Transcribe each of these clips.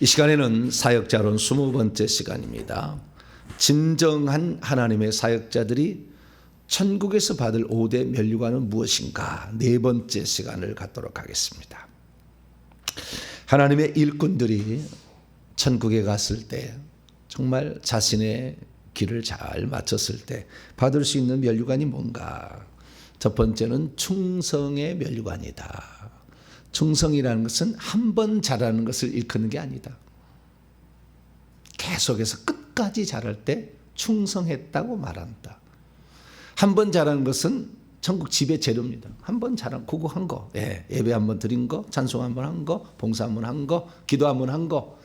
이 시간에는 사역자론 20번째 시간입니다. 진정한 하나님의 사역자들이 천국에서 받을 5대 면류관은 무엇인가? 4번째 시간을 갖도록 하겠습니다. 하나님의 일꾼들이 천국에 갔을 때 정말 자신의 길을 잘 마쳤을 때 받을 수 있는 면류관이 뭔가? 첫 번째는 충성의 면류관이다. 충성이라는 것은 한 번 잘하는 것을 일컫는 게 아니다. 계속해서 끝까지 잘할 때 충성했다고 말한다. 한 번 잘하는 것은 천국 지배 재료입니다. 한 번 잘한 그거 한 거, 예배 한 번 드린 거, 찬송 한 번 한 거, 봉사 한 번 한 거, 기도 한 번 한 거,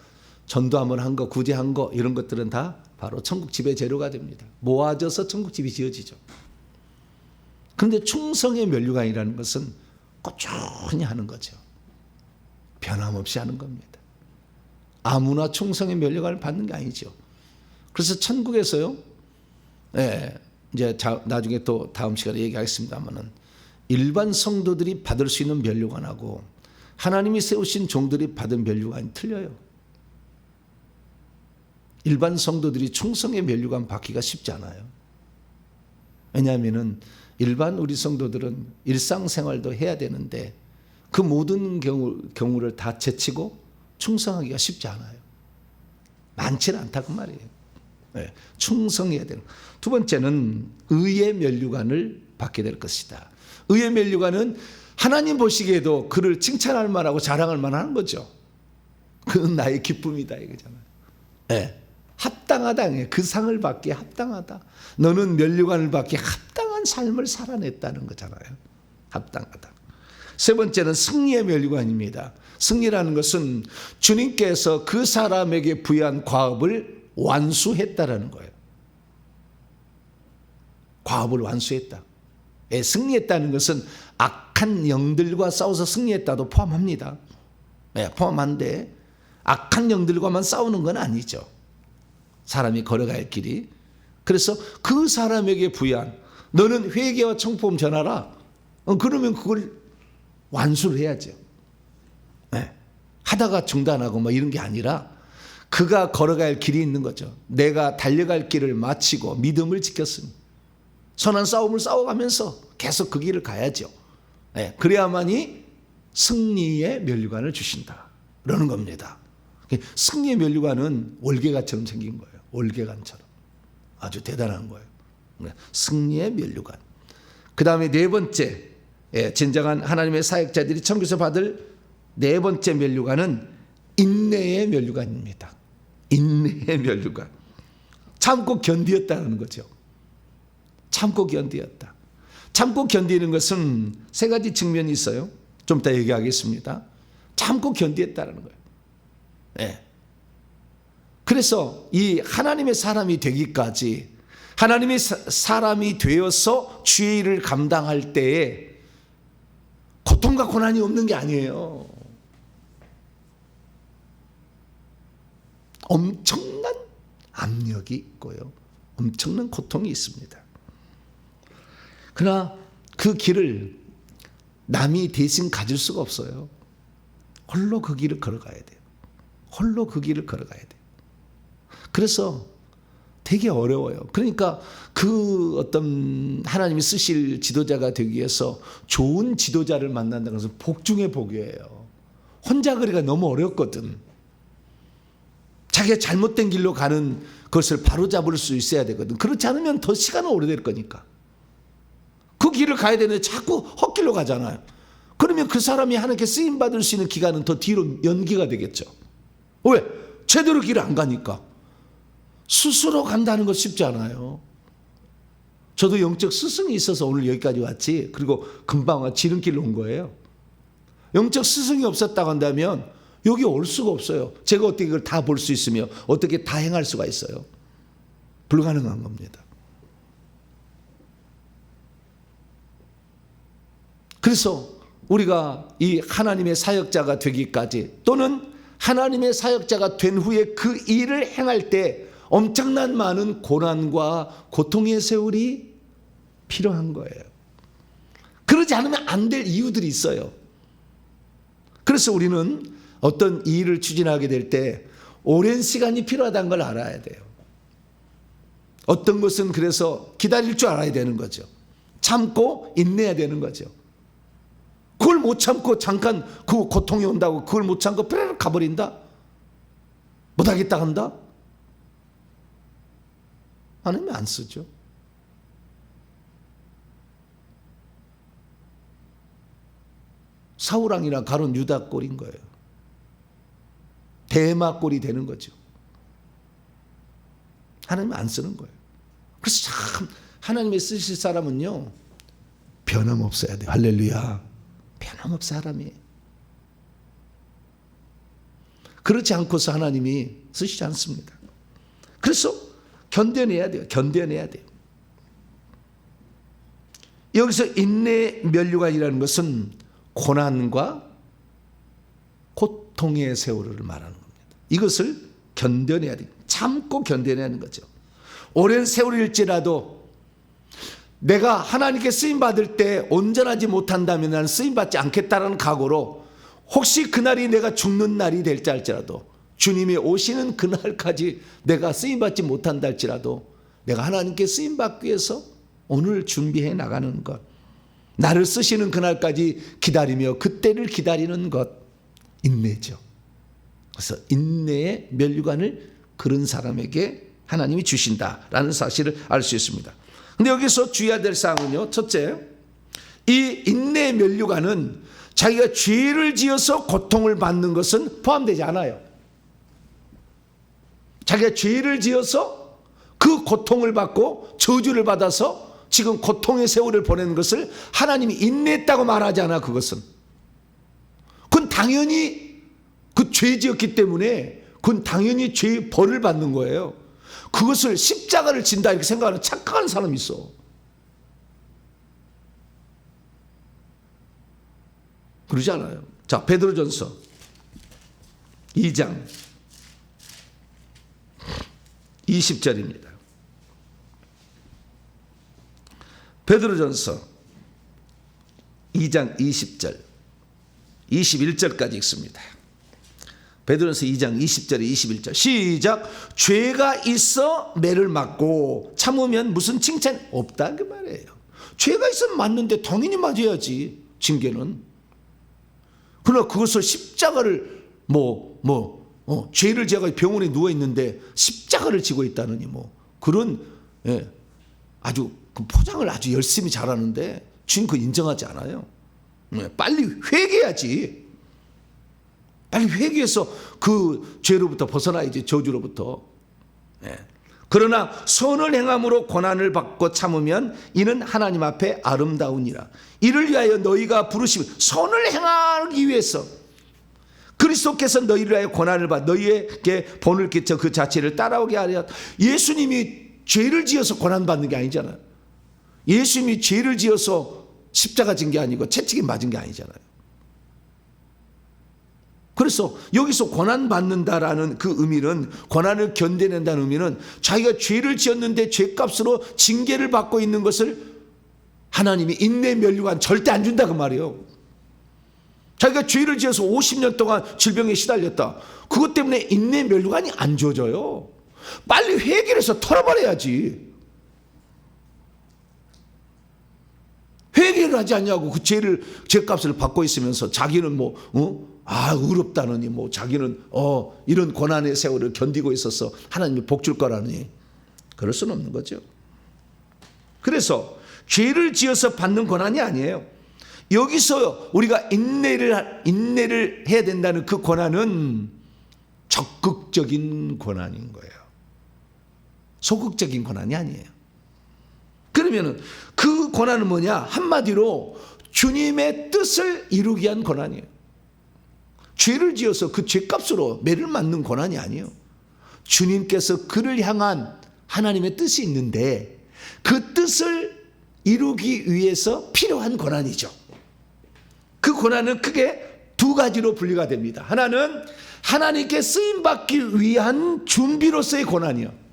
전도 한 번 한 거, 구제 한 거, 이런 것들은 다 바로 천국 지배 재료가 됩니다. 모아져서 천국 집이 지어지죠. 그런데 충성의 면류관이라는 것은 꾸준히 하는 거죠. 변함없이 하는 겁니다. 아무나 충성의 면류관을 받는 게 아니죠. 그래서 천국에서요, 이제 나중에 또 다음 시간에 얘기하겠습니다만은 일반 성도들이 받을 수 있는 면류관하고 하나님이 세우신 종들이 받은 면류관이 틀려요. 일반 성도들이 충성의 면류관 받기가 쉽지 않아요. 왜냐하면은 일반 우리 성도들은 일상생활도 해야 되는데 그 모든 경우를 다 제치고 충성하기가 쉽지 않아요. 많지는 않다고 말이에요. 충성해야 되는. 두 번째는 의의 면류관을 받게 될 것이다. 의의 면류관은 하나님 보시기에도 그를 칭찬할 만하고 자랑할 만한 거죠. 그는 나의 기쁨이다 이거잖아요. 합당하다. 그 상을 받기에 합당하다. 너는 면류관을 받기에 합당한 삶을 살아냈다는 거잖아요. 합당하다. 세 번째는 승리의 면류관입니다. 승리라는 것은 주님께서 그 사람에게 부여한 과업을 완수했다라는 거예요. 과업을 완수했다. 승리했다는 것은 악한 영들과 싸워서 승리했다도 포함합니다. 포함한데 악한 영들과만 싸우는 건 아니죠. 사람이 걸어갈 길이. 그래서 그 사람에게 부여한, 너는 회개와 청포음 전하라. 그러면 그걸 완수를 해야죠. 하다가 중단하고 뭐 이런 게 아니라 그가 걸어갈 길이 있는 거죠. 내가 달려갈 길을 마치고 믿음을 지켰으니 선한 싸움을 싸워가면서 계속 그 길을 가야죠. 그래야만이 승리의 면류관을 주신다. 그러는 겁니다. 승리의 면류관은 월계관처럼 생긴 거예요. 월계관처럼. 아주 대단한 거예요. 승리의 면류관. 그 다음에 네 번째, 진정한 하나님의 사역자들이 천국에서 받을 네 번째 면류관은 인내의 면류관입니다. 인내의 면류관. 참고 견디었다는 거죠. 참고 견디었다. 참고 견디는 것은 세 가지 측면이 있어요. 좀 이따 얘기하겠습니다. 참고 견디었다는 거예요. 그래서 이 하나님의 사람이 되기까지, 하나님의 사람이 되어서 주의 일을 감당할 때에 고통과 고난이 없는 게 아니에요. 엄청난 압력이 있고요. 엄청난 고통이 있습니다. 그러나 그 길을 남이 대신 가질 수가 없어요. 홀로 그 길을 걸어가야 돼요. 홀로 그 길을 걸어가야 돼요. 그래서 되게 어려워요. 그러니까 그 어떤 하나님이 쓰실 지도자가 되기 위해서 좋은 지도자를 만난다는 것은 복 중의 복이에요. 혼자 그리가 너무 어렵거든. 자기가 잘못된 길로 가는 것을 바로잡을 수 있어야 되거든. 그렇지 않으면 더 시간은 오래될 거니까. 그 길을 가야 되는데 자꾸 헛길로 가잖아요. 그러면 그 사람이 하나님께 쓰임받을 수 있는 기간은 더 뒤로 연기가 되겠죠. 왜? 제대로 길을 안 가니까. 스스로 간다는 것 쉽지 않아요. 저도 영적 스승이 있어서 오늘 여기까지 왔지. 그리고 금방 지름길로 온 거예요. 영적 스승이 없었다고 한다면 여기 올 수가 없어요. 제가 어떻게 이걸 다 볼 수 있으며 어떻게 다 행할 수가 있어요. 불가능한 겁니다. 그래서 우리가 이 하나님의 사역자가 되기까지, 또는 하나님의 사역자가 된 후에 그 일을 행할 때 엄청난 많은 고난과 고통의 세월이 필요한 거예요. 그러지 않으면 안 될 이유들이 있어요. 그래서 우리는 어떤 일을 추진하게 될 때 오랜 시간이 필요하다는 걸 알아야 돼요. 어떤 것은 그래서 기다릴 줄 알아야 되는 거죠. 참고 인내해야 되는 거죠. 그걸 못 참고 잠깐 그 고통이 온다고 그걸 못 참고 뾰로록 가버린다? 못하겠다 한다? 하나님이 안 쓰죠. 사울왕이나 가룟 유다 꼴인 거예요. 대마 꼴이 되는 거죠. 하나님이 안 쓰는 거예요. 그래서 참 하나님이 쓰실 사람은요 변함없어야 돼요. 할렐루야. 변함없어 사람이. 그렇지 않고서 하나님이 쓰시지 않습니다. 그래서 견뎌내야 돼요. 견뎌내야 돼요. 여기서 인내의 면류관이라는 것은 고난과 고통의 세월을 말하는 겁니다. 이것을 견뎌내야 돼요. 참고 견뎌내는 거죠. 오랜 세월일지라도 내가 하나님께 쓰임받을 때 온전하지 못한다면 나는 쓰임받지 않겠다는 각오로 혹시 그날이 내가 죽는 날이 될지 할지라도 주님이 오시는 그날까지 내가 쓰임받지 못한다 할지라도 내가 하나님께 쓰임받기 위해서 오늘 준비해 나가는 것, 나를 쓰시는 그날까지 기다리며 그때를 기다리는 것, 인내죠. 그래서 인내의 면류관을 그런 사람에게 하나님이 주신다라는 사실을 알 수 있습니다. 근데 여기서 주의해야 될 사항은요, 첫째, 이 인내의 면류관은 자기가 죄를 지어서 고통을 받는 것은 포함되지 않아요. 자기가 죄를 지어서 그 고통을 받고 저주를 받아서 지금 고통의 세월을 보내는 것을 하나님이 인내했다고 말하지 않아. 그것은 그건 당연히 그 죄 지었기 때문에 그건 당연히 죄의 벌을 받는 거예요. 그것을 십자가를 진다 이렇게 생각하는 착각하는 사람이 있어. 그러지 않아요. 자, 베드로전서 2장 20절입니다. 베드로전서 2장 20절 21절까지 읽습니다. 베드로전서 2장 20절에 21절 시작. 죄가 있어 매를 맞고 참으면 무슨 칭찬 없다 그 말이에요. 죄가 있으면 맞는데 당연히 맞아야지. 징계는. 그러나 그것을 십자가를 죄를 지어가 병원에 누워 있는데 십자가를 지고 있다느니 그런 아주 그 포장을 아주 열심히 잘하는데 주님 그거 인정하지 않아요. 빨리 회개해야지. 빨리 회개해서 그 죄로부터 벗어나야지. 저주로부터. 그러나 선을 행함으로 고난을 받고 참으면 이는 하나님 앞에 아름다우니라. 이를 위하여 너희가 부르시면 선을 행하기 위해서 그리스도께서 너희를 위하여 고난을 받아 너희에게 본을 끼쳐 그 자체를 따라오게 하려. 예수님이 죄를 지어서 고난받는 게 아니잖아요. 예수님이 죄를 지어서 십자가 진 게 아니고 채찍에 맞은 게 아니잖아요. 그래서 여기서 고난받는다라는 그 의미는, 고난을 견뎌낸다는 의미는 자기가 죄를 지었는데 죄값으로 징계를 받고 있는 것을 하나님이 인내 면류관 절대 안 준다 그 말이에요. 자기가 죄를 지어서 50년 동안 질병에 시달렸다. 그것 때문에 인내 면류관이 안 주어져요. 빨리 회개를 해서 털어버려야지. 회개를 하지 않냐고. 그 죄값을 받고 있으면서 자기는 의롭다느니 자기는 이런 고난의 세월을 견디고 있어서 하나님이 복 줄 거라니. 그럴 수는 없는 거죠. 그래서 죄를 지어서 받는 고난이 아니에요. 여기서 우리가 인내를 해야 된다는 그 고난은 적극적인 고난인 거예요. 소극적인 고난이 아니에요. 그러면은 그 고난은 뭐냐? 한마디로 주님의 뜻을 이루기 위한 고난이에요. 죄를 지어서 그 죄값으로 매를 맞는 고난이 아니에요. 주님께서 그를 향한 하나님의 뜻이 있는데 그 뜻을 이루기 위해서 필요한 고난이죠. 그 고난은 크게 두 가지로 분류가 됩니다. 하나는 하나님께 쓰임받기 위한 준비로서의 고난이요.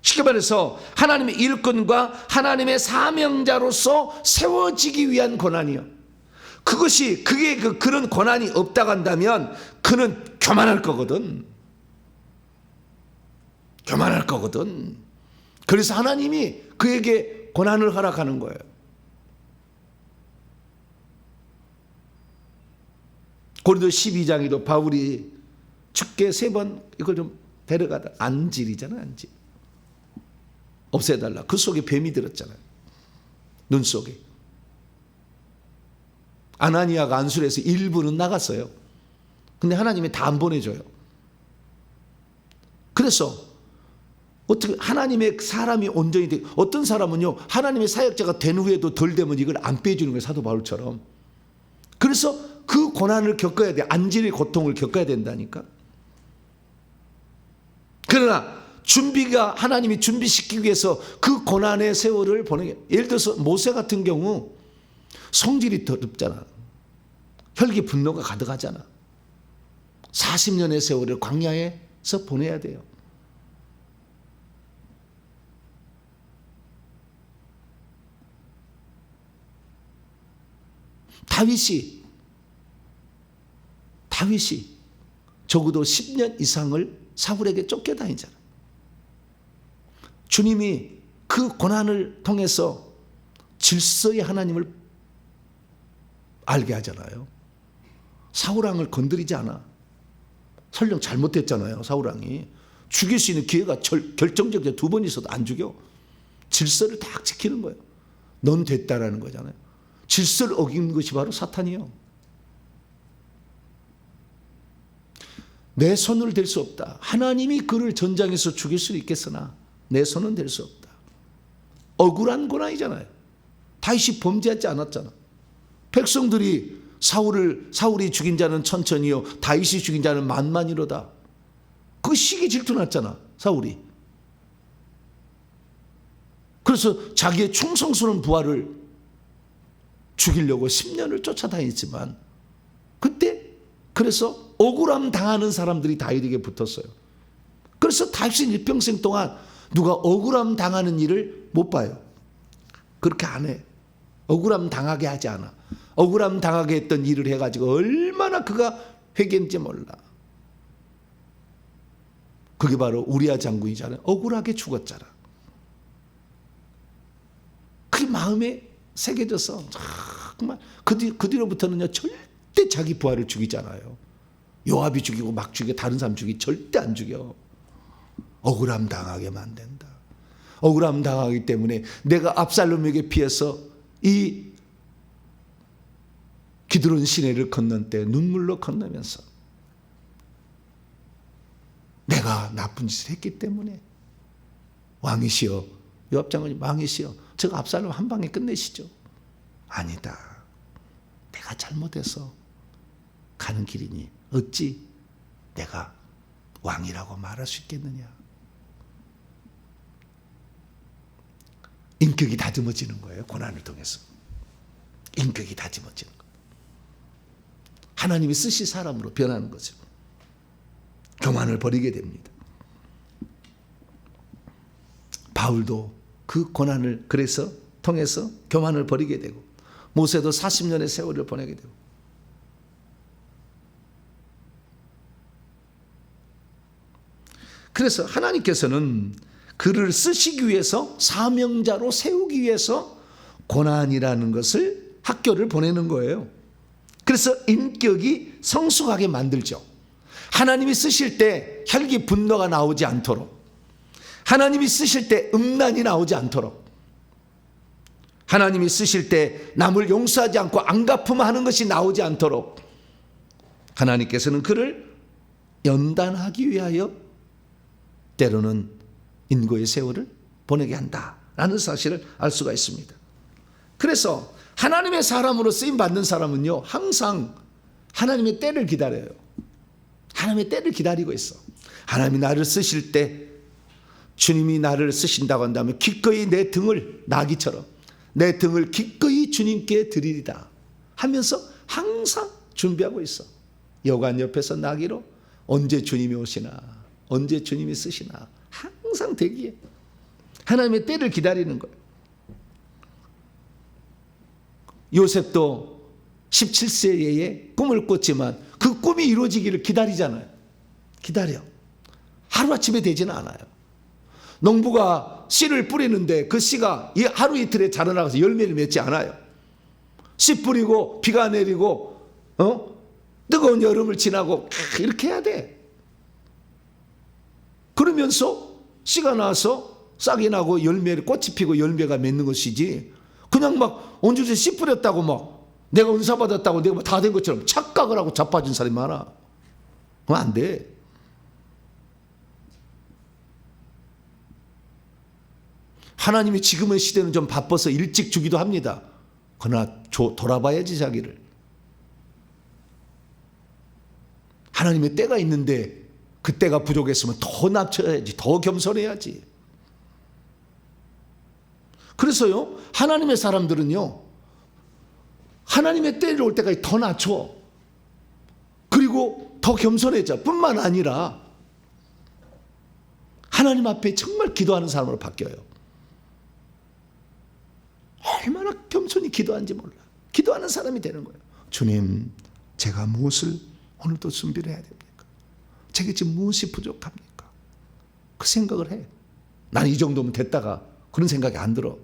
쉽게 말해서 하나님의 일꾼과 하나님의 사명자로서 세워지기 위한 고난이요. 그게 그런 권한이 없다고 한다면 그는 교만할 거거든. 교만할 거거든. 그래서 하나님이 그에게 권한을 허락하는 거예요. 고린도 12장에도 바울이 죽게 3번 이걸 좀 데려가다, 안질이잖아요. 안질. 없애달라. 그 속에 뱀이 들었잖아요. 눈 속에. 아나니아가 안수해서 일부는 나갔어요. 근데 하나님이 다 안 보내줘요. 그래서 어떻게 하나님의 사람이 온전히 돼, 어떤 사람은요 하나님의 사역자가 된 후에도 덜 되면 이걸 안 빼주는 거예요. 사도 바울처럼. 그래서 그 고난을 겪어야 돼. 안질의 고통을 겪어야 된다니까. 그러나 하나님이 준비시키기 위해서 그 고난의 세월을 보내게. 예를 들어서 모세 같은 경우 성질이 더럽잖아. 혈기 분노가 가득하잖아. 40년의 세월을 광야에서 보내야 돼요. 다윗이 적어도 10년 이상을 사울에게 쫓겨다니잖아. 주님이 그 고난을 통해서 질서의 하나님을 알게 하잖아요. 사울왕을 건드리지 않아. 설령 잘못했잖아요. 사울왕이. 죽일 수 있는 기회가 결정적으로 2번 있어도 안 죽여. 질서를 딱 지키는 거예요. 넌 됐다라는 거잖아요. 질서를 어긴 것이 바로 사탄이요. 내 손을 댈 수 없다. 하나님이 그를 전장에서 죽일 수 있겠으나 내 손은 댈 수 없다. 억울한 고난이잖아요. 다윗이 범죄하지 않았잖아. 백성들이 사울이 죽인 자는 천천히요 다윗이 죽인 자는 만만이로다. 그 시기 질투났잖아. 사울이. 그래서 자기의 충성스러운 부하를 죽이려고 10년을 쫓아다녔지만 그래서 억울함 당하는 사람들이 다윗에게 붙었어요. 그래서 다윗은 일평생 동안 누가 억울함 당하는 일을 못 봐요. 그렇게 안 해. 억울함 당하게 하지 않아. 억울함 당하게 했던 일을 해가지고 얼마나 그가 회개했는지 몰라. 그게 바로 우리아 장군이잖아요. 억울하게 죽었잖아. 그게 마음에 새겨져서 정말 그 뒤로부터는요 절대 자기 부하를 죽이잖아요. 요압이 죽이고 막 죽이고 다른 사람 죽이고 절대 안 죽여. 억울함 당하게 만든다. 억울함 당하기 때문에 내가 압살롬에게 피해서 이 기드론 시내를 건넌 때 눈물로 건너면서 내가 나쁜 짓을 했기 때문에 왕이시여, 요압 장군님 왕이시여, 저거 압살롬 한 방에 끝내시죠. 아니다. 내가 잘못해서 가는 길이니 어찌 내가 왕이라고 말할 수 있겠느냐. 인격이 다듬어지는 거예요. 고난을 통해서. 인격이 다듬어지는 거예요. 하나님이 쓰실 사람으로 변하는 거죠. 교만을 버리게 됩니다. 바울도 그 고난을 그래서 통해서 교만을 버리게 되고 모세도 40년의 세월을 보내게 되고 그래서 하나님께서는 그를 쓰시기 위해서 사명자로 세우기 위해서 고난이라는 것을 학교를 보내는 거예요. 그래서 인격이 성숙하게 만들죠. 하나님이 쓰실 때 혈기 분노가 나오지 않도록, 하나님이 쓰실 때 음란이 나오지 않도록, 하나님이 쓰실 때 남을 용서하지 않고 안갚음하는 것이 나오지 않도록 하나님께서는 그를 연단하기 위하여 때로는 인고의 세월을 보내게 한다라는 사실을 알 수가 있습니다. 그래서 하나님의 사람으로 쓰임받는 사람은요 항상 하나님의 때를 기다려요. 하나님의 때를 기다리고 있어. 하나님이 나를 쓰실 때, 주님이 나를 쓰신다고 한다면 기꺼이 내 등을, 나귀처럼 내 등을 기꺼이 주님께 드리리다 하면서 항상 준비하고 있어. 여관 옆에서 나귀로 언제 주님이 오시나, 언제 주님이 쓰시나 항상 대기해. 하나님의 때를 기다리는 거예요. 요셉도 17세에 꿈을 꿨지만 그 꿈이 이루어지기를 기다리잖아요. 기다려. 하루아침에 되지는 않아요. 농부가 씨를 뿌리는데 그 씨가 하루 이틀에 자라나가서 열매를 맺지 않아요. 씨 뿌리고 비가 내리고 뜨거운 여름을 지나고 이렇게 해야 돼. 그러면서 씨가 나서 싹이 나고 열매를 꽃이 피고 열매가 맺는 것이지, 그냥 막 언제든지 씨 뿌렸다고 막 내가 은사 받았다고 내가 다 된 것처럼 착각을 하고 자빠진 사람이 많아. 그건 안 돼. 하나님이 지금의 시대는 좀 바빠서 일찍 주기도 합니다. 그러나 돌아봐야지 자기를. 하나님의 때가 있는데 그 때가 부족했으면 더 낮춰야지, 더 겸손해야지. 그래서요, 하나님의 사람들은요, 하나님의 때를 올 때까지 더 낮춰. 그리고 더 겸손해져. 뿐만 아니라 하나님 앞에 정말 기도하는 사람으로 바뀌어요. 얼마나 겸손히 기도하는지 몰라. 기도하는 사람이 되는 거예요. 주님, 제가 무엇을 오늘도 준비를 해야 됩니까? 제게 지금 무엇이 부족합니까? 그 생각을 해. 난 이 정도면 됐다가 그런 생각이 안 들어.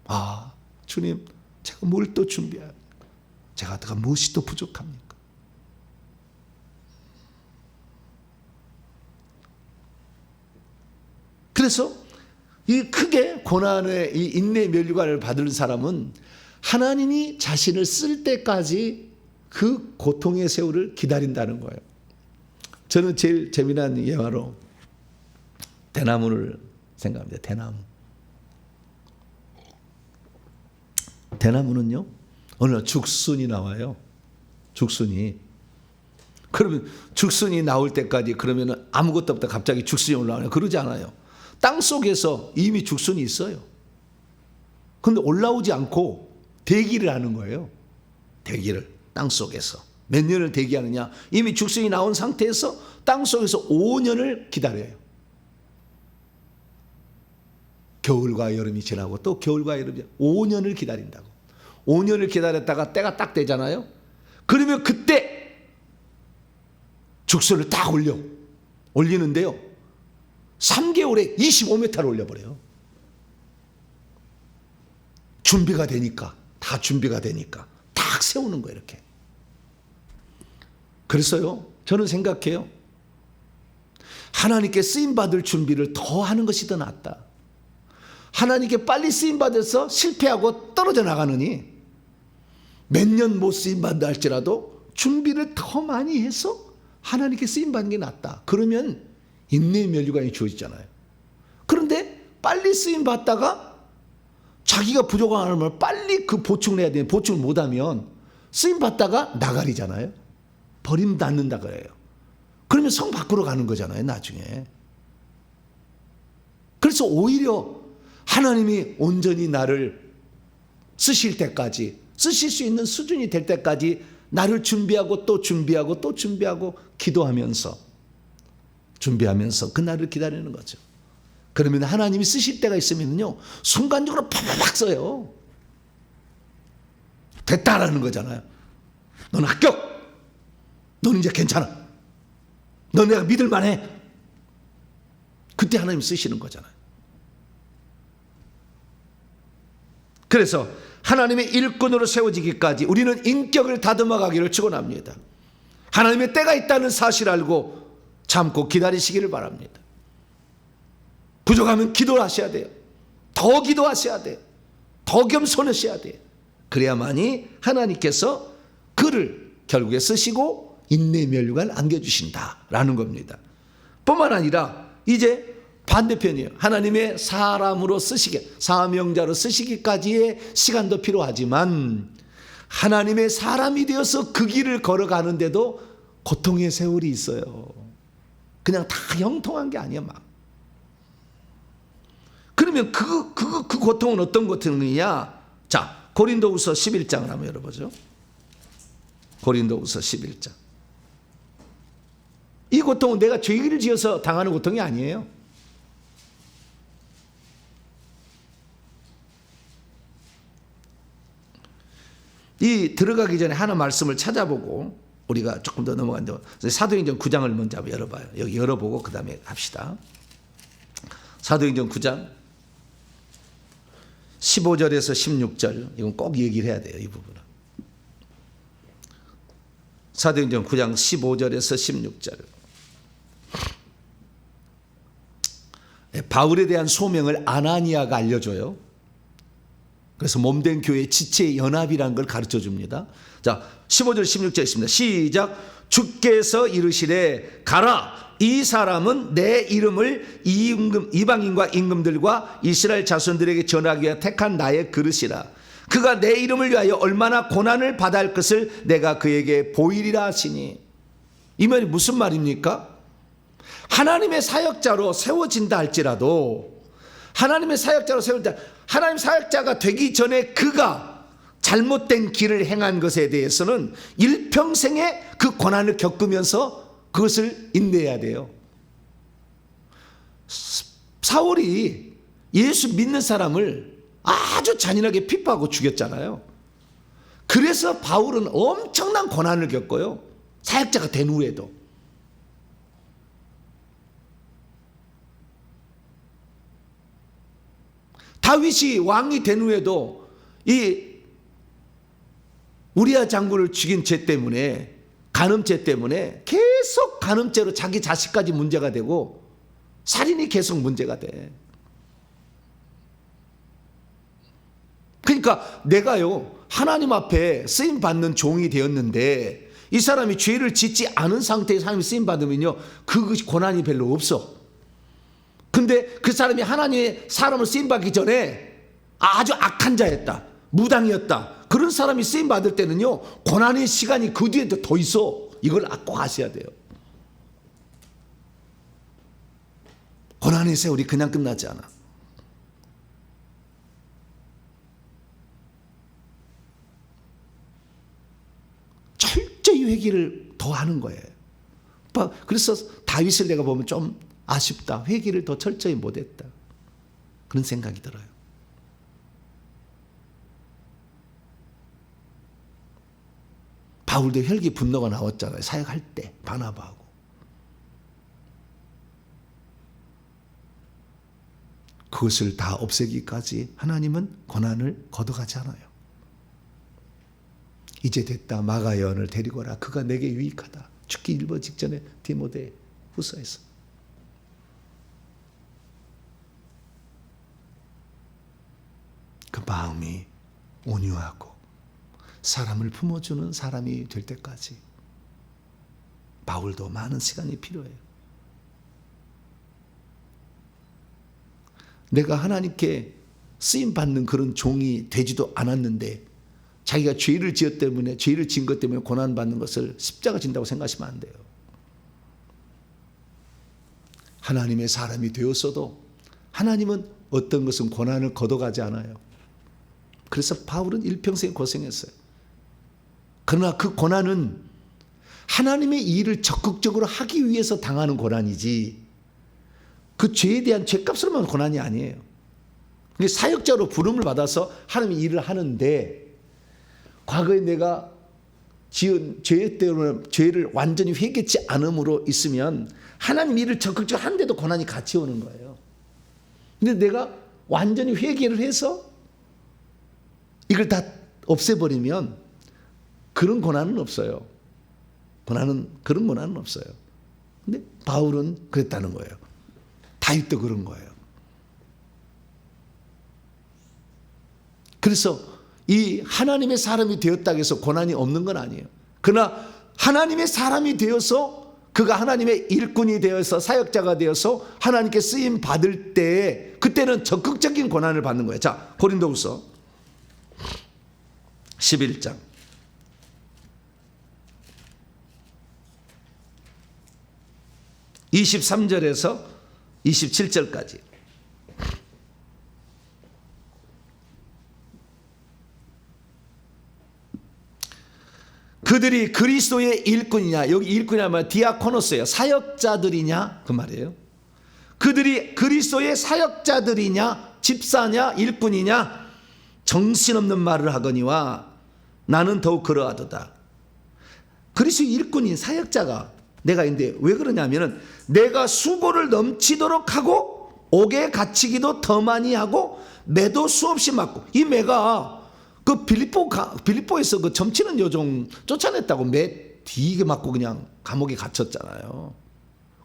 아, 주님, 제가 뭘 또 준비해야 합니까? 제가 무엇이 또 부족합니까? 그래서 이 크게 고난의 이 인내 면류관을 받은 사람은 하나님이 자신을 쓸 때까지 그 고통의 세월을 기다린다는 거예요. 저는 제일 재미난 예화로 대나무를 생각합니다. 대나무. 대나무는요, 어느 날 죽순이 나와요. 죽순이. 그러면 죽순이 나올 때까지 그러면 아무것도 없다 갑자기 죽순이 올라오냐? 그러지 않아요. 땅 속에서 이미 죽순이 있어요. 근데 올라오지 않고 대기를 하는 거예요. 대기를. 땅 속에서. 몇 년을 대기하느냐? 이미 죽순이 나온 상태에서 땅 속에서 5년을 기다려요. 겨울과 여름이 지나고 또 겨울과 여름이 5년을 기다린다고. 5년을 기다렸다가 때가 딱 되잖아요. 그러면 그때 죽순을 딱 올리는데요. 3개월에 25m를 올려버려요. 준비가 되니까, 다 준비가 되니까 딱 세우는 거예요, 이렇게. 그래서요, 저는 생각해요. 하나님께 쓰임받을 준비를 더 하는 것이 더 낫다. 하나님께 빨리 쓰임받아서 실패하고 떨어져 나가느니 몇 년 못 쓰임받는다 할지라도 준비를 더 많이 해서 하나님께 쓰임받는 게 낫다. 그러면 인내의 면류관이 주어지잖아요. 그런데 빨리 쓰임받다가 자기가 부족함을 빨리 그 보충을 해야 되는, 보충을 못하면 쓰임받다가 나가리잖아요. 버림받는다 그래요. 그러면 성 밖으로 가는 거잖아요, 나중에. 그래서 오히려 하나님이 온전히 나를 쓰실 때까지, 쓰실 수 있는 수준이 될 때까지 나를 준비하고 또 준비하고 또 준비하고 기도하면서 준비하면서 그날을 기다리는 거죠. 그러면 하나님이 쓰실 때가 있으면요, 순간적으로 팍팍 써요. 됐다라는 거잖아요. 너는 합격! 너는 이제 괜찮아. 너 내가 믿을 만해. 그때 하나님 쓰시는 거잖아요. 그래서 하나님의 일꾼으로 세워지기까지 우리는 인격을 다듬어 가기를 축원합니다. 하나님의 때가 있다는 사실 알고 참고 기다리시기를 바랍니다. 부족하면 기도하셔야 돼요. 더 기도하셔야 돼요. 더 겸손하셔야 돼요. 그래야만이 하나님께서 그를 결국에 쓰시고 인내의 면류관을 안겨주신다라는 겁니다. 뿐만 아니라 이제 반대편이에요. 하나님의 사람으로 쓰시게, 사명자로 쓰시기까지의 시간도 필요하지만 하나님의 사람이 되어서 그 길을 걸어가는데도 고통의 세월이 있어요. 그냥 다 형통한 게 아니야, 막. 그러면 그 고통은 어떤 고통이냐? 자, 고린도후서 11장을 한번 열어보죠. 고린도후서 11장. 이 고통은 내가 죄를 지어서 당하는 고통이 아니에요. 이 들어가기 전에 하나 말씀을 찾아보고 우리가 조금 더 넘어간다. 사도행전 9장을 먼저 한번 열어봐요. 여기 열어보고 그 다음에 합시다. 사도행전 9장 15절에서 16절, 이건 꼭 얘기를 해야 돼요. 이 부분은. 사도행전 9장 15절에서 16절. 바울에 대한 소명을 아나니아가 알려줘요. 그래서 몸된 교회 지체의 연합이라는 걸 가르쳐 줍니다. 자, 15절 16절 있습니다. 시작. 주께서 이르시되 가라, 이 사람은 내 이름을 이방인과 임금들과 이스라엘 자손들에게 전하기 위하여 택한 나의 그릇이라. 그가 내 이름을 위하여 얼마나 고난을 받아야 할 것을 내가 그에게 보이리라 하시니. 이 말이 무슨 말입니까? 하나님의 사역자로 세워진다 할지라도, 하나님의 사역자로 세워진다, 하나님 사역자가 되기 전에 그가 잘못된 길을 행한 것에 대해서는 일평생에 그 고난을 겪으면서 그것을 인내해야 돼요. 사울이 예수 믿는 사람을 아주 잔인하게 핍박하고 죽였잖아요. 그래서 바울은 엄청난 고난을 겪어요. 사역자가 된 후에도. 다윗이 왕이 된 후에도 이 우리아 장군을 죽인 죄 때문에, 간음죄 때문에 계속 간음죄로 자기 자식까지 문제가 되고 살인이 계속 문제가 돼. 그러니까 내가요, 하나님 앞에 쓰임 받는 종이 되었는데 이 사람이 죄를 짓지 않은 상태에서 하나님 쓰임 받으면요, 그 고난이 별로 없어. 근데 그 사람이 하나님의 사람을 쓰임 받기 전에 아주 악한 자였다, 무당이었다, 그런 사람이 쓰임 받을 때는요, 고난의 시간이 그 뒤에 더 있어. 이걸 꼭 아셔야 돼요. 고난의 세월이 그냥 끝나지 않아. 철저히 회개를 더 하는 거예요. 그래서 다윗을 내가 보면 좀 아쉽다. 회개를 더 철저히 못했다. 그런 생각이 들어요. 바울도 혈기 분노가 나왔잖아요. 사역할 때 바나바하고. 그것을 다 없애기까지 하나님은 고난을 거둬가지 않아요. 이제 됐다, 마가연을 데리고 오라. 그가 내게 유익하다. 죽기 일보 직전에 디모데 후서에서. 그 마음이 온유하고 사람을 품어주는 사람이 될 때까지 바울도 많은 시간이 필요해요. 내가 하나님께 쓰임받는 그런 종이 되지도 않았는데 자기가 죄를 지었 때문에, 죄를 지은 것 때문에 고난받는 것을 십자가 진다고 생각하시면 안 돼요. 하나님의 사람이 되었어도 하나님은 어떤 것은 고난을 거둬가지 않아요. 그래서 바울은 일평생 고생했어요. 그러나 그 고난은 하나님의 일을 적극적으로 하기 위해서 당하는 고난이지 그 죄에 대한 죄값으로만 고난이 아니에요. 사역자로 부름을 받아서 하나님의 일을 하는데 과거에 내가 지은 죄 때문에 죄를 완전히 회개치 않음으로 있으면 하나님 일을 적극적으로 하는데도 고난이 같이 오는 거예요. 근데 내가 완전히 회개를 해서 이걸 다 없애버리면 그런 고난은 없어요. 그런 고난은 없어요. 근데 바울은 그랬다는 거예요. 다윗도 그런 거예요. 그래서 이 하나님의 사람이 되었다고 해서 고난이 없는 건 아니에요. 그러나 하나님의 사람이 되어서 그가 하나님의 일꾼이 되어서 사역자가 되어서 하나님께 쓰임 받을 때 그때는 적극적인 고난을 받는 거예요. 자, 고린도후서 11장 23절에서 27절까지. 그들이 그리스도의 일꾼이냐, 여기 일꾼이냐면 디아코노스예요. 사역자들이냐 그 말이에요. 그들이 그리스도의 사역자들이냐, 집사냐, 일꾼이냐, 정신없는 말을 하거니와 나는 더욱 그러하도다. 그리스도 일꾼인 사역자가 내가 인데 왜 그러냐면은 내가 수고를 넘치도록 하고 옥에 갇히기도 더 많이 하고 매도 수없이 맞고, 이 매가 그 빌립보에서 그 점치는 여종 쫓아냈다고 매 뒤게 맞고 그냥 감옥에 갇혔잖아요.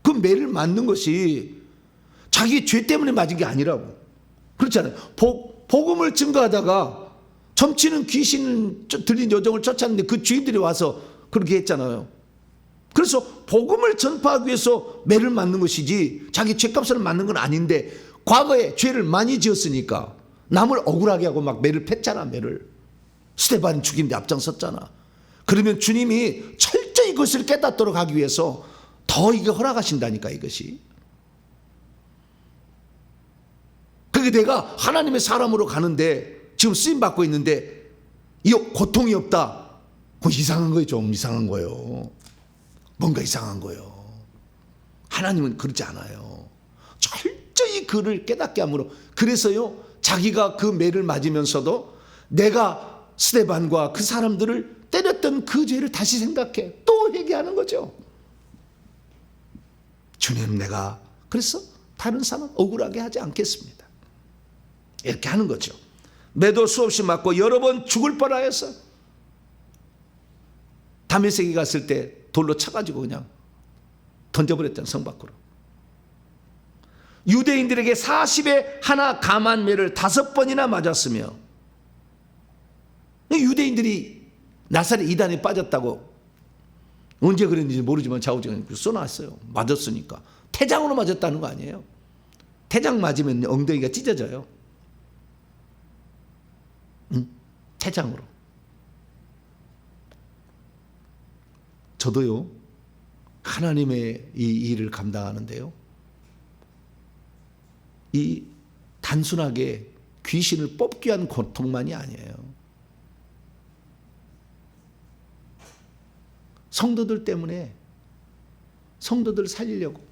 그 매를 맞는 것이 자기 죄 때문에 맞은 게 아니라고. 그렇잖아요. 복음을 증거하다가 점치는 귀신 들린 여종을 쫓았는데 그 주인들이 와서 그렇게 했잖아요. 그래서 복음을 전파하기 위해서 매를 맞는 것이지 자기 죄값을 맞는 건 아닌데, 과거에 죄를 많이 지었으니까 남을 억울하게 하고 막 매를 팼잖아. 매를 스데반 죽이는데 앞장섰잖아. 그러면 주님이 철저히 그것을 깨닫도록 하기 위해서 더 이게 허락하신다니까, 이것이. 그게 내가 하나님의 사람으로 가는데 지금 쓰임 받고 있는데 이 고통이 없다, 그건 이상한 거예요. 좀 이상한 거예요. 뭔가 이상한 거예요. 하나님은 그렇지 않아요. 철저히 그를 깨닫게 함으로, 그래서요 자기가 그 매를 맞으면서도 내가 스데반과 그 사람들을 때렸던 그 죄를 다시 생각해 또 회개하는 거죠. 주님, 내가 그래서 다른 사람 억울하게 하지 않겠습니다, 이렇게 하는 거죠. 매도 수없이 맞고 여러 번 죽을 뻔하였어. 다메섹에 갔을 때 돌로 차가지고 그냥 던져버렸잖아요, 성 밖으로. 유대인들에게 40에 하나 감한 매를 5번이나 맞았으며, 유대인들이 나사렛 이단에 빠졌다고 언제 그랬는지 모르지만 좌우지간 써놨어요. 맞았으니까. 태장으로 맞았다는 거 아니에요. 태장 맞으면 엉덩이가 찢어져요. 태장으로. 저도요 하나님의 이 일을 감당하는데요, 이 단순하게 귀신을 뽑기 위한 고통만이 아니에요. 성도들 때문에, 성도들 살리려고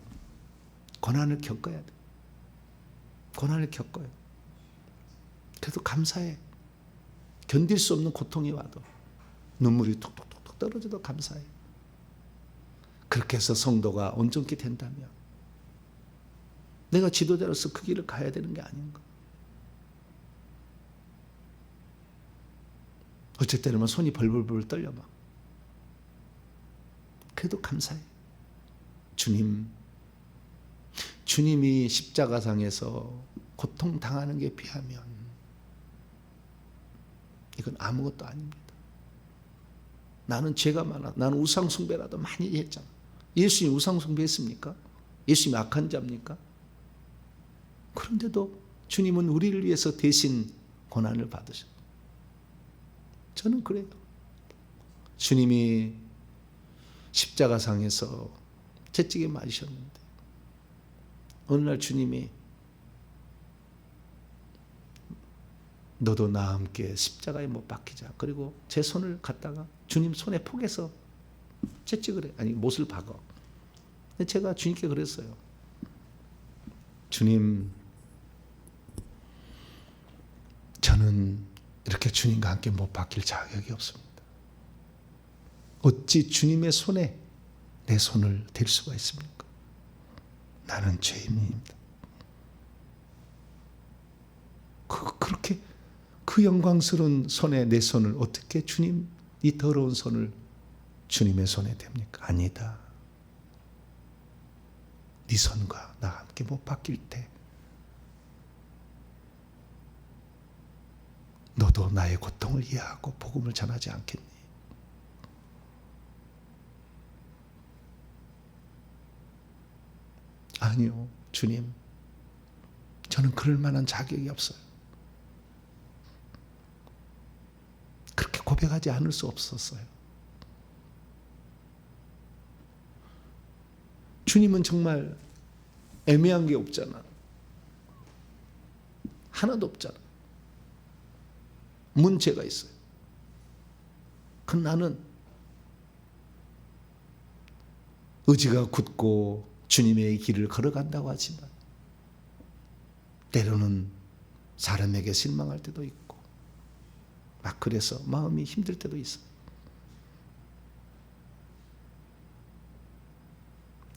고난을 겪어야 돼. 고난을 겪어요. 그래도 감사해. 견딜 수 없는 고통이 와도 눈물이 톡톡톡 떨어져도 감사해. 그렇게 해서 성도가 온전케 된다면 내가 지도자로서 그 길을 가야 되는 게 아닌가. 어쩔 때는 손이 벌벌벌 떨려 막. 그래도 감사해. 주님이 십자가상에서 고통당하는 게 비하면 이건 아무것도 아닙니다. 나는 죄가 많아. 나는 우상숭배라도 많이 했잖아. 예수님 우상숭배했습니까? 예수님이 악한 자입니까? 그런데도 주님은 우리를 위해서 대신 고난을 받으셨다. 저는 그래요. 주님이 십자가상에서 채찍에 맞으셨는데 어느 날 주님이 너도 나와 함께 십자가에 못 박히자. 그리고 제 손을 갖다가 주님 손에 포개서 채찍을 해. 아니 못을 박어. 근데 제가 주님께 그랬어요. 주님, 저는 이렇게 주님과 함께 못 박힐 자격이 없습니다. 어찌 주님의 손에 내 손을 댈 수가 있습니까? 나는 죄인입니다. 그렇게 그 영광스러운 손에 내 손을 어떻게 주님, 이 더러운 손을 주님의 손에 댑니까? 아니다. 네 손과 나 함께 못 박힐 때 너도 나의 고통을 이해하고 복음을 전하지 않겠니? 아니요, 주님. 저는 그럴 만한 자격이 없어요. 그렇게 고백하지 않을 수 없었어요. 주님은 정말 애매한 게 없잖아. 하나도 없잖아. 문제가 있어요. 그 나는 의지가 굳고 주님의 길을 걸어간다고 하지만 때로는 사람에게 실망할 때도 있고 막 그래서 마음이 힘들 때도 있어.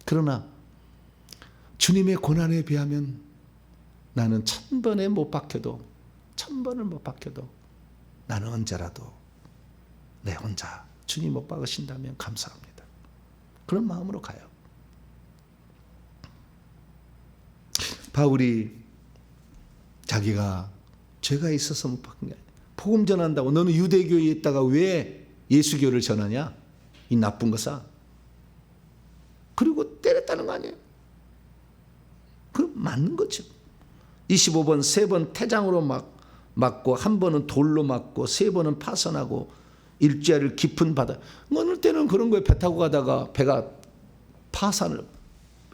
그러나 주님의 고난에 비하면 나는 1000번에 못 박혀도 1000번을 못 박혀도 나는 언제라도 내 혼자 주님 못 박으신다면 감사합니다. 그런 마음으로 가요. 바울이 자기가 죄가 있어서 못 박힌 게 아니야. 복음 전한다고 너는 유대교에 있다가 왜 예수교를 전하냐? 이 나쁜 것아. 그리고 때렸다는 거 아니에요? 그럼 맞는 거죠. 25번 3번 태장으로 맞고 1번은 돌로 맞고 3번은 파선하고 일주야를 깊은 바다. 어느 때는 그런 거에 배 타고 가다가 배가 파산을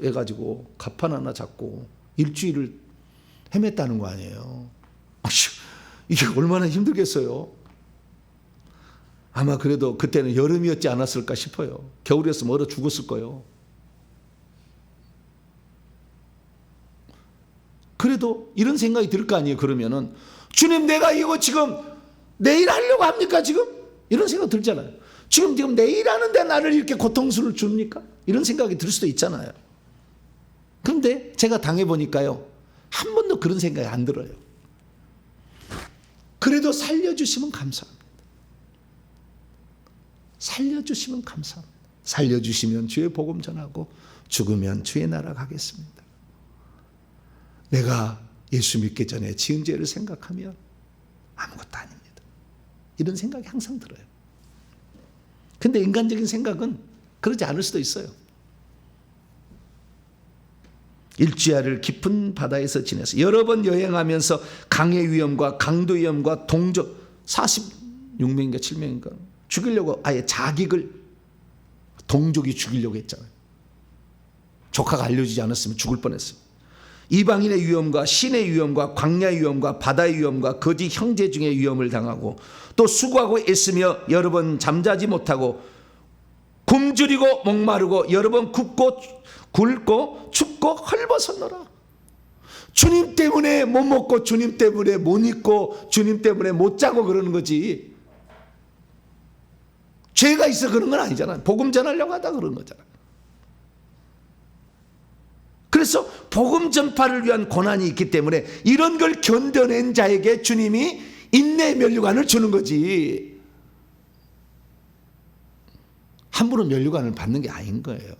해가지고 갑판 하나 잡고 일주일을 헤맸다는 거 아니에요. 이게 얼마나 힘들겠어요. 아마 그래도 그때는 여름이었지 않았을까 싶어요. 겨울이었으면 얼어 죽었을 거예요. 그래도 이런 생각이 들 거 아니에요. 그러면은 주님 내가 이거 지금 내일 하려고 합니까 지금? 이런 생각 들잖아요. 지금 내일 하는데 나를 이렇게 고통스러울 줍니까? 이런 생각이 들 수도 있잖아요. 그런데 제가 당해보니까요. 한 번도 그런 생각이 안 들어요. 그래도 살려주시면 감사합니다. 살려주시면 감사합니다. 살려주시면 주의 복음 전하고 죽으면 주의 나라 가겠습니다. 내가 예수 믿기 전에 지은 죄를 생각하면 아무것도 아닙니다. 이런 생각이 항상 들어요. 근데 인간적인 생각은 그러지 않을 수도 있어요. 일주야를 깊은 바다에서 지내서 여러 번 여행하면서 강의 위험과 강도 위험과 동족 46명인가 7명인가 죽이려고 아예 자객을 동족이 죽이려고 했잖아요. 조카가 알려주지 않았으면 죽을 뻔했어요. 이방인의 위험과 신의 위험과 광야의 위험과 바다의 위험과 거짓 형제 중의 위험을 당하고 또 수고하고 애쓰며 여러 번 잠자지 못하고 굶주리고 목마르고 여러 번 굶고 춥고 헐벗었노라. 주님 때문에 못 먹고 주님 때문에 못 입고 주님 때문에 못 자고 그러는 거지. 죄가 있어 그런 건 아니잖아. 복음 전하려고 하다 그런 거잖아. 그래서 복음 전파를 위한 고난이 있기 때문에 이런 걸 견뎌낸 자에게 주님이 인내의 면류관을 주는 거지. 함부로 면류관을 받는 게 아닌 거예요.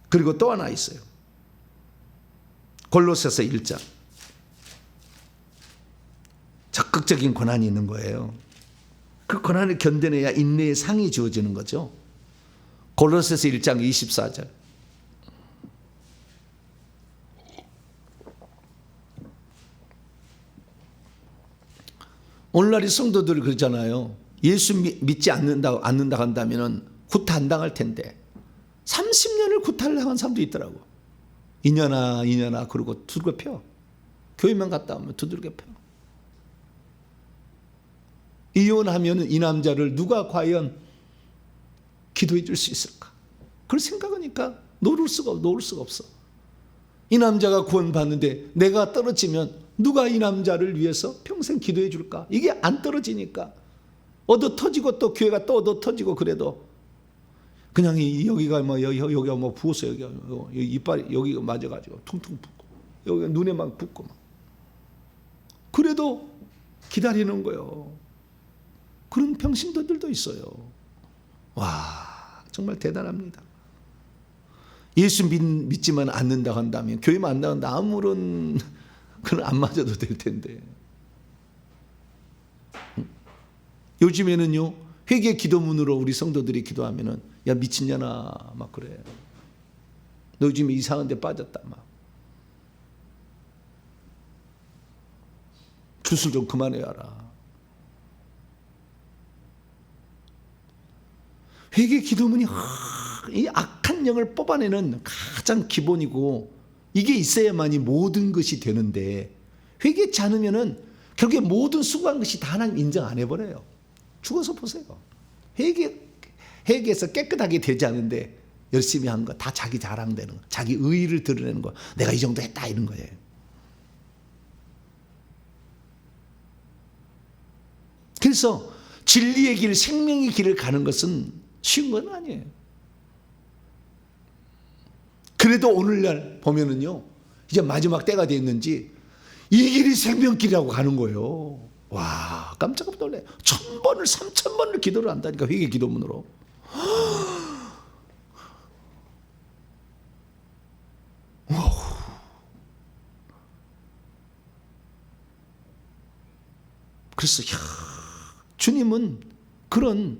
그리고 또 하나 있어요. 골로새서 1장. 적극적인 고난이 있는 거예요. 그 고난을 견뎌내야 인내의 상이 주어지는 거죠. 골로새서 1장 24절. 오늘날의 성도들 그러잖아요. 예수 믿지 않는다 한다면 구타 안 당할 텐데 30년을 구타를 당한 사람도 있더라고. 2년아 그러고 두들겨 펴. 교회만 갔다 오면 두들겨 펴. 이혼하면 이 남자를 누가 과연 기도해 줄 수 있을까? 그걸 생각하니까 놓을 수가 없어. 이 남자가 구원받는데 내가 떨어지면 누가 이 남자를 위해서 평생 기도해 줄까? 이게 안 떨어지니까 얻어 터지고 또 교회가 또 얻어 터지고 그래도 그냥 여기가 여기가 부었어. 여기가 이빨 여기가 맞아가지고 퉁퉁 붓고 여기가 눈에 막 붓고 막. 그래도 기다리는 거예요. 그런 평신도들도 있어요. 와, 정말 대단합니다. 예수 믿지만 않는다 한다면 교회만 안 나간다 아무런 그건 안 맞아도 될 텐데. 요즘에는요 회개 기도문으로 우리 성도들이 기도하면은 야 미친년아 막 그래. 너 요즘에 이상한 데 빠졌다 막. 주술 좀 그만해야라. 회개 기도문이 이 악한 영을 뽑아내는 가장 기본이고 이게 있어야만이 모든 것이 되는데 회개치 않으면은 결국에 모든 수고한 것이 다 하나님 인정 안 해버려요. 죽어서 보세요. 회개해서 깨끗하게 되지 않은데 열심히 한 거 다 자기 자랑되는 거, 자기 의의를 드러내는 거, 내가 이 정도 했다 이런 거예요. 그래서 진리의 길, 생명의 길을 가는 것은 쉬운 건 아니에요. 그래도 오늘날 보면은요, 이제 마지막 때가 됐는지 이 길이 생명길이라고 가는 거예요. 와, 깜짝 놀래. 1000번을 3000번을 기도를 한다니까, 회개 기도문으로. 그래서 주님은 그런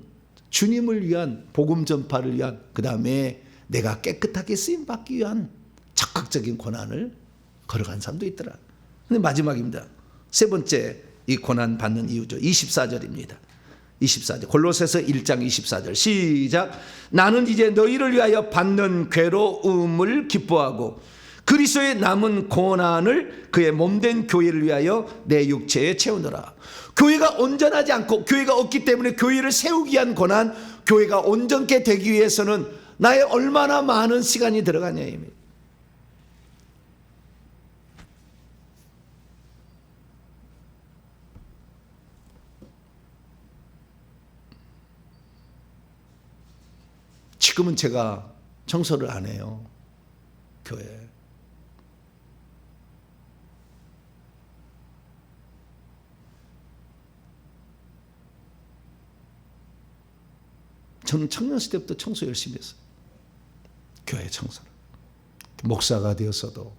주님을 위한 복음 전파를 위한, 그 다음에 내가 깨끗하게 쓰임 받기 위한 적극적인 고난을 걸어간 사람도 있더라. 근데 마지막입니다. 세 번째 이 고난 받는 이유죠. 24절입니다. 24절 골로새서 1장 24절 시작. 나는 이제 너희를 위하여 받는 괴로움을 기뻐하고 그리스도의 남은 고난을 그의 몸된 교회를 위하여 내 육체에 채우노라. 교회가 온전하지 않고 교회가 없기 때문에 교회를 세우기 위한 고난, 교회가 온전케 되기 위해서는 나의 얼마나 많은 시간이 들어가냐입니다. 지금은 제가 청소를 안 해요, 교회. 저는 청년 시대부터 청소 열심히 했어요. 교회 청소를. 목사가 되었어도.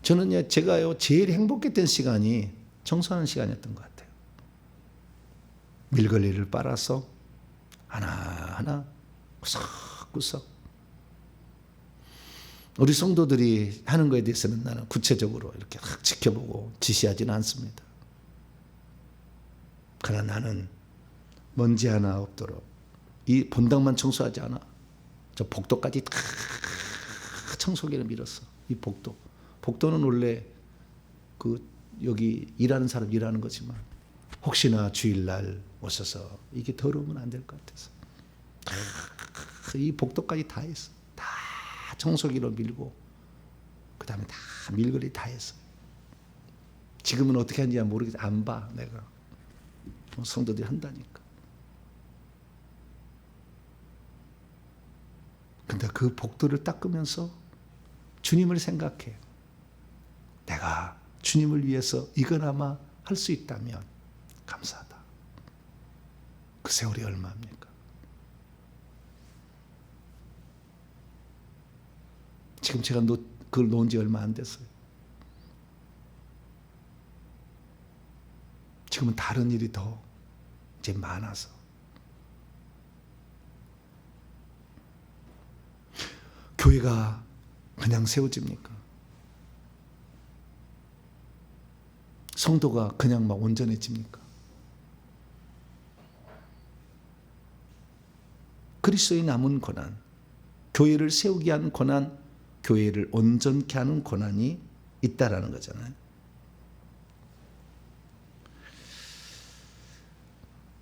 저는 제가요, 제일 행복했던 시간이 청소하는 시간이었던 것 같아요. 밀걸레를 빨아서 하나하나 구석구석. 우리 성도들이 하는 것에 대해서는 나는 구체적으로 이렇게 지켜보고 지시하지는 않습니다. 그러나 나는 먼지 하나 없도록 이 본당만 청소하지 않아. 저 복도까지 다 청소기를 밀었어. 이 복도. 복도는 원래 그 여기 일하는 사람 일하는 거지만 혹시나 주일날 오셔서 이게 더러우면 안 될 것 같아서 이 복도까지 다 했어. 다 청소기로 밀고 그 다음에 다 밀거리 다 했어. 지금은 어떻게 하는지 모르겠어. 안 봐 내가. 성도들이 한다니까. 근데 그 복도를 닦으면서 주님을 생각해. 내가 주님을 위해서 이거나마 할 수 있다면 감사하다. 그 세월이 얼마입니까? 지금 제가 그걸 놓은 지 얼마 안 됐어요. 지금은 다른 일이 더 이제 많아서. 교회가 그냥 세워집니까? 성도가 그냥 막 온전해집니까? 그리스도의 남은 고난, 교회를 세우게 하는 고난, 교회를 온전케 하는 고난이 있다라는 거잖아요.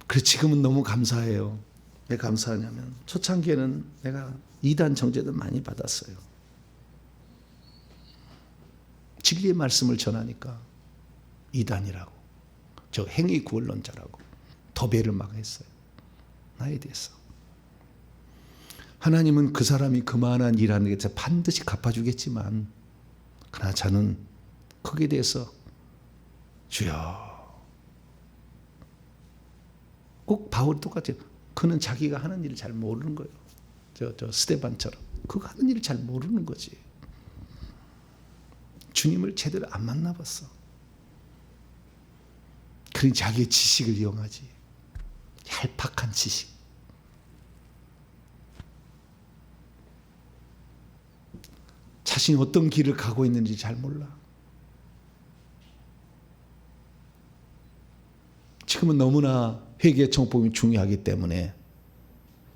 그래서 지금은 너무 감사해요. 왜 감사하냐면 초창기에는 내가 이단 정죄도 많이 받았어요. 진리의 말씀을 전하니까 이단이라고, 저 행위 구원론자라고 도배를 막 했어요. 나에 대해서. 하나님은 그 사람이 그만한 일하는 게 반드시 갚아주겠지만, 그러나 저는 거기에 대해서 주여, 꼭 바울이 똑같아요. 그는 자기가 하는 일을 잘 모르는 거예요. 저 스데반처럼. 그거 하는 일을 잘 모르는 거지. 주님을 제대로 안 만나봤어. 그러니 자기의 지식을 이용하지. 얄팍한 지식. 자신이 어떤 길을 가고 있는지 잘 몰라. 지금은 너무나 회개 정복이 중요하기 때문에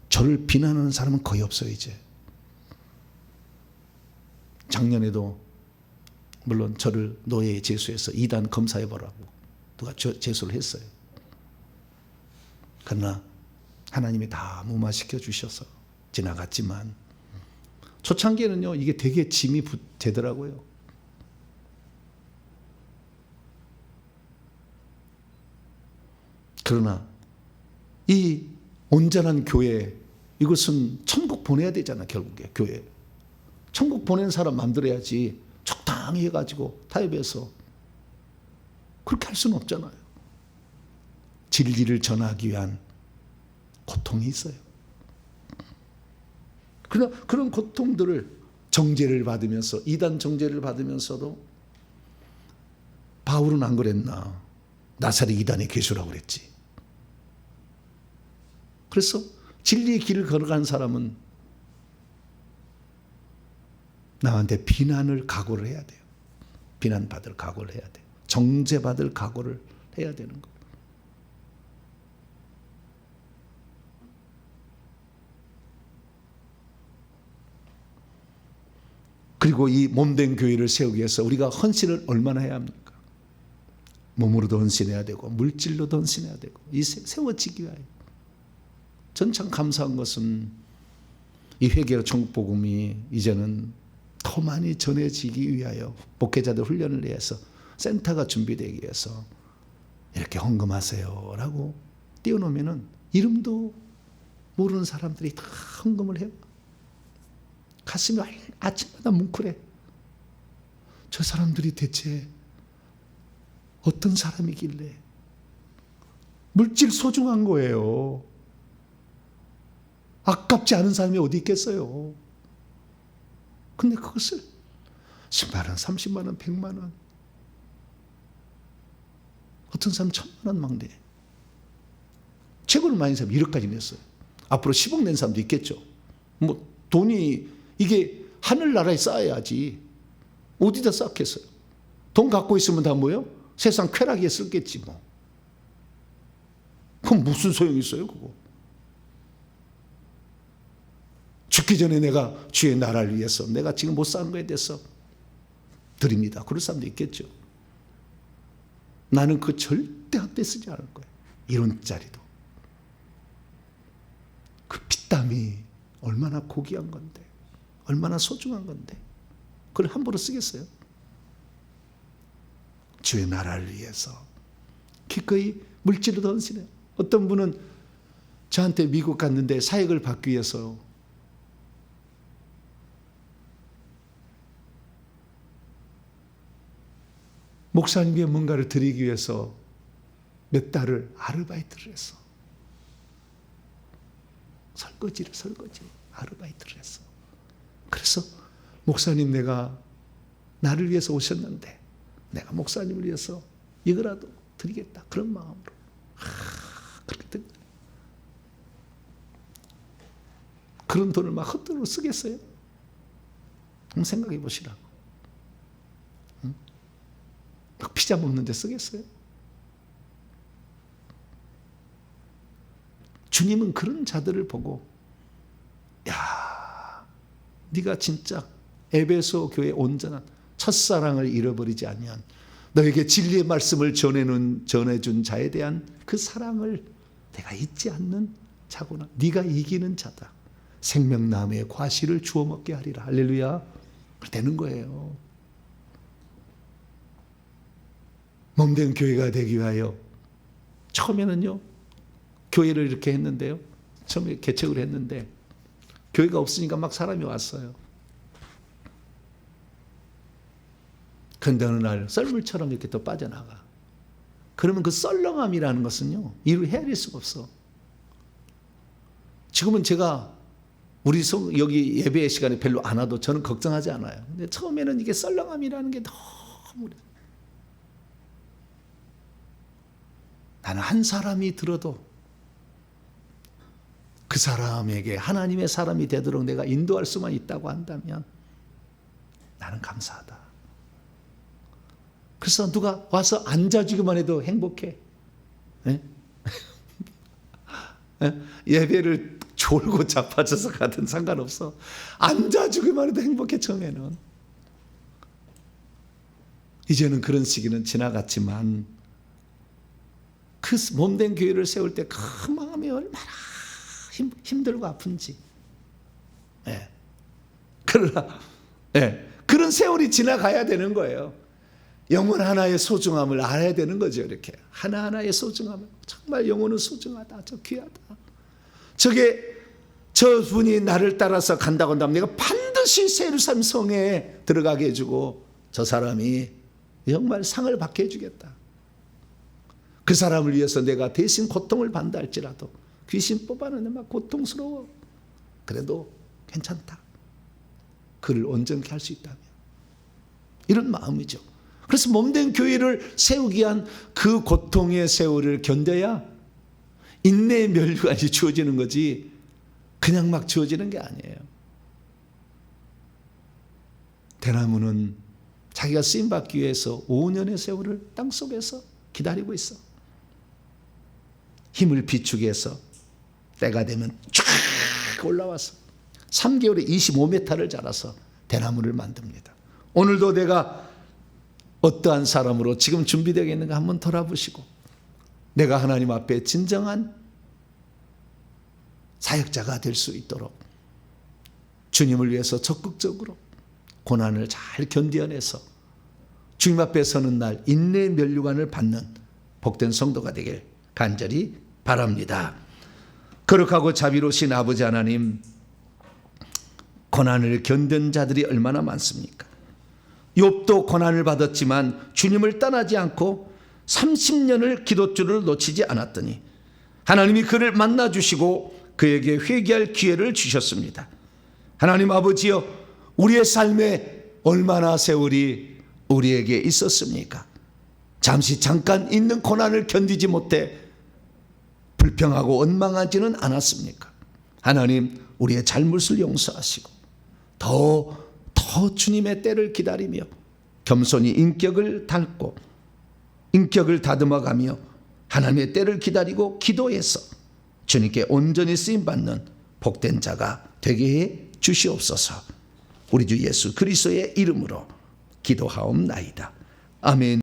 저를 비난하는 사람은 거의 없어요, 이제. 작년에도 물론 저를 노예에 제수해서 이단 검사해보라고 누가 제수를 했어요. 그러나 하나님이 다 무마시켜 주셔서 지나갔지만 초창기에는요 이게 되게 짐이 되더라고요. 그러나 이 온전한 교회, 이것은 천국 보내야 되잖아. 결국에 교회 천국 보낸 사람 만들어야지 적당히 해가지고 타협해서 그렇게 할 수는 없잖아요. 진리를 전하기 위한 고통이 있어요. 그러나 그런 고통들을 정죄를 받으면서, 이단 정죄를 받으면서도 바울은 안 그랬나? 나사렛 이단의 괴수라고 그랬지. 그래서 진리의 길을 걸어가는 사람은 남한테 비난을 각오를 해야 돼요. 비난받을 각오를 해야 돼요. 정죄받을 각오를 해야 되는 거예요. 그리고 이 몸된 교회를 세우기 위해서 우리가 헌신을 얼마나 해야 합니까? 몸으로도 헌신해야 되고 물질로도 헌신해야 되고 이 세워지기 위하여. 전 참 감사한 것은 이 회개와 천국 복음이 이제는 더 많이 전해지기 위하여 목회자들 훈련을 위해서 센터가 준비되기 위해서 이렇게 헌금하세요 라고 띄워놓으면 이름도 모르는 사람들이 다 헌금을 해요. 가슴이 아침마다 뭉클해. 저 사람들이 대체 어떤 사람이길래. 물질 소중한 거예요. 아깝지 않은 사람이 어디 있겠어요. 근데 그것을 10만 원, 30만 원, 100만 원, 어떤 사람 1000만 원 막 내. 최고로 많은 사람이 1억까지 냈어요. 앞으로 10억 낸 사람도 있겠죠. 뭐 돈이 이게 하늘나라에 쌓아야지 어디다 쌓겠어요. 돈 갖고 있으면 다 뭐예요? 세상 쾌락에 쓰겠지 뭐. 그럼 무슨 소용이 있어요 그거. 죽기 전에 내가 주의 나라를 위해서 내가 지금 못 사는 거에 대해서 드립니다. 그럴 사람도 있겠죠. 나는 그 절대 한때 쓰지 않을 거예요. 1원짜리도. 그 피땀이 얼마나 고귀한 건데, 얼마나 소중한 건데 그걸 함부로 쓰겠어요? 주의 나라를 위해서 기꺼이 물질로도 헌신해요. 어떤 분은 저한테 미국 갔는데 사역을 받기 위해서 목사님께 뭔가를 드리기 위해서 몇 달을 아르바이트를 했어. 설거지를 아르바이트를 했어. 그래서 목사님 내가 나를 위해서 오셨는데 내가 목사님을 위해서 이거라도 드리겠다. 그런 마음으로. 그렇게 그런 돈을 막 헛돈으로 쓰겠어요? 한번 생각해 보시라고. 막 피자 먹는데 쓰겠어요? 주님은 그런 자들을 보고 야, 네가 진짜 에베소 교회 온전한 첫사랑을 잃어버리지 아니한 너에게 진리의 말씀을 전해준 자에 대한 그 사랑을 내가 잊지 않는 자구나. 네가 이기는 자다. 생명나무의 과실을 주워 먹게 하리라. 할렐루야. 되는 거예요. 몸된 교회가 되기 위하여 처음에는요 교회를 이렇게 했는데요, 처음에 개척을 했는데 교회가 없으니까 막 사람이 왔어요. 그런데 어느 날 썰물처럼 이렇게 또 빠져나가. 그러면 그 썰렁함이라는 것은요 이루 헤아릴 수가 없어. 지금은 제가 우리 여기 예배 시간에 별로 안 와도 저는 걱정하지 않아요. 근데 처음에는 이게 썰렁함이라는 게 너무, 나는 한 사람이 들어도 그 사람에게 하나님의 사람이 되도록 내가 인도할 수만 있다고 한다면 나는 감사하다. 그래서 누가 와서 앉아주기만 해도 행복해. 예? 예배를 졸고 자빠져서 가든 상관없어. 앉아주기만 해도 행복해. 처음에는. 이제는 그런 시기는 지나갔지만 그 몸된 교회를 세울 때 그 마음이 얼마나 힘들고 아픈지 예. 그러나 그런 세월이 지나가야 되는 거예요. 영혼 하나의 소중함을 알아야 되는 거죠. 이렇게 하나하나의 소중함을, 정말 영혼은 소중하다, 저 귀하다. 저 분이 나를 따라서 간다고 한다면 내가 반드시 예루살렘 성에 들어가게 해주고 저 사람이 정말 상을 받게 해주겠다. 그 사람을 위해서 내가 대신 고통을 받는다 할지라도, 귀신 뽑아내는 막 고통스러워, 그래도 괜찮다. 그를 온전케 할 수 있다면, 이런 마음이죠. 그래서 몸된 교회를 세우기 위한 그 고통의 세월을 견뎌야 인내의 면류관이 주어지는 거지, 그냥 막 주어지는 게 아니에요. 대나무는 자기가 쓰임받기 위해서 5년의 세월을 땅속에서 기다리고 있어. 힘을 비추게 해서 때가 되면 쫙 올라와서 3개월에 25m를 자라서 대나무를 만듭니다. 오늘도 내가 어떠한 사람으로 지금 준비되어 있는가 한번 돌아보시고, 내가 하나님 앞에 진정한 사역자가 될 수 있도록 주님을 위해서 적극적으로 고난을 잘 견뎌내서 주님 앞에 서는 날 인내의 면류관을 받는 복된 성도가 되길 간절히 바랍니다. 거룩하고 자비로우신 아버지 하나님, 고난을 견딘 자들이 얼마나 많습니까? 욥도 고난을 받았지만 주님을 떠나지 않고 30년을 기도줄을 놓치지 않았더니 하나님이 그를 만나주시고 그에게 회개할 기회를 주셨습니다. 하나님 아버지여, 우리의 삶에 얼마나 세월이 우리에게 있었습니까? 잠깐 있는 고난을 견디지 못해 불평하고 원망하지는 않았습니까? 하나님, 우리의 잘못을 용서하시고 더 주님의 때를 기다리며 겸손히 인격을 닳고 인격을 다듬어가며 하나님의 때를 기다리고 기도해서 주님께 온전히 쓰임받는 복된 자가 되게 해 주시옵소서. 우리 주 예수 그리스도의 이름으로 기도하옵나이다. 아멘.